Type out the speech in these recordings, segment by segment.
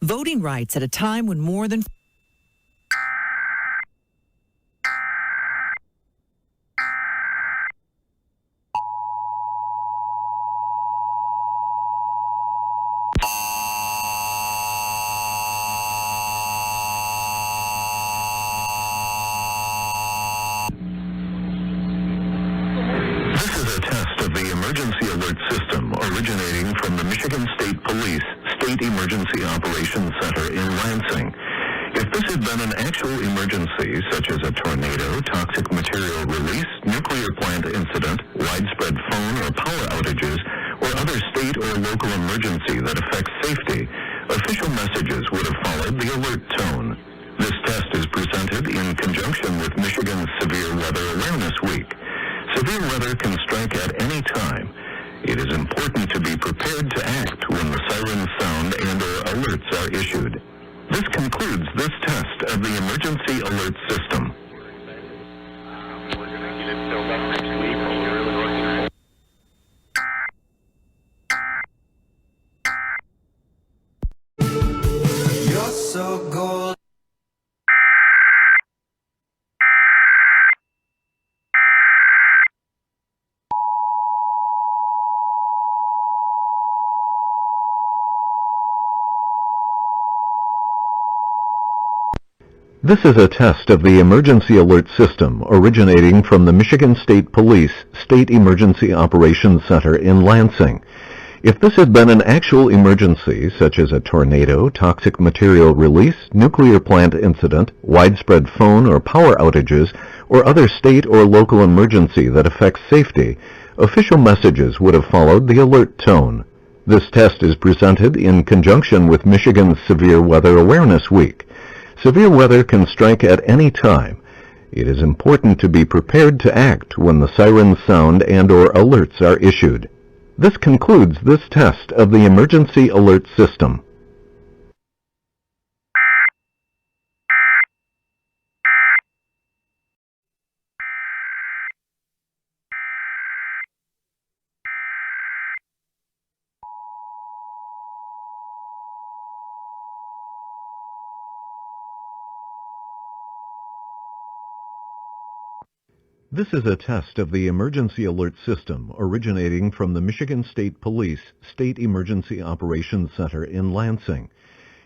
Voting rights at a time when more than This is a test of the emergency alert system originating from the Michigan State Police State Emergency Operations Center in Lansing. If this had been an actual emergency, such as a tornado, toxic material release, nuclear plant incident, widespread phone or power outages, or other state or local emergency that affects safety, official messages would have followed the alert tone. This test is presented in conjunction with Michigan's Severe Weather Awareness Week. Severe weather can strike at any time. It is important to be prepared to act when the sirens sound and/or alerts are issued. This concludes this test of the emergency alert system. We're going to get it filled up next week. We're really working. You're so gold. This is a test of the emergency alert system originating from the Michigan State Police State Emergency Operations Center in Lansing. If this had been an actual emergency, such as a tornado, toxic material release, nuclear plant incident, widespread phone or power outages, or other state or local emergency that affects safety, official messages would have followed the alert tone. This test is presented in conjunction with Michigan's Severe Weather Awareness Week. Severe weather can strike at any time. It is important to be prepared to act when the sirens sound and/or alerts are issued. This concludes this test of the emergency alert system. This is a test of the emergency alert system originating from the Michigan State Police State Emergency Operations Center in Lansing.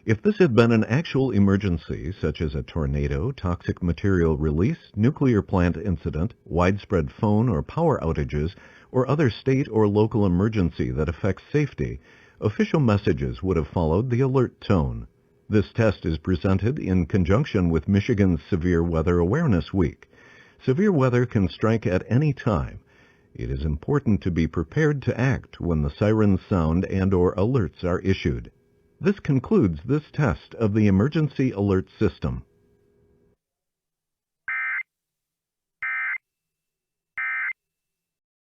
If this had been an actual emergency, such as a tornado, toxic material release, nuclear plant incident, widespread phone or power outages, or other state or local emergency that affects safety, official messages would have followed the alert tone. This test is presented in conjunction with Michigan's Severe Weather Awareness Week. Severe weather can strike at any time. It is important to be prepared to act when the sirens sound and/or alerts are issued. This concludes this test of the emergency alert system.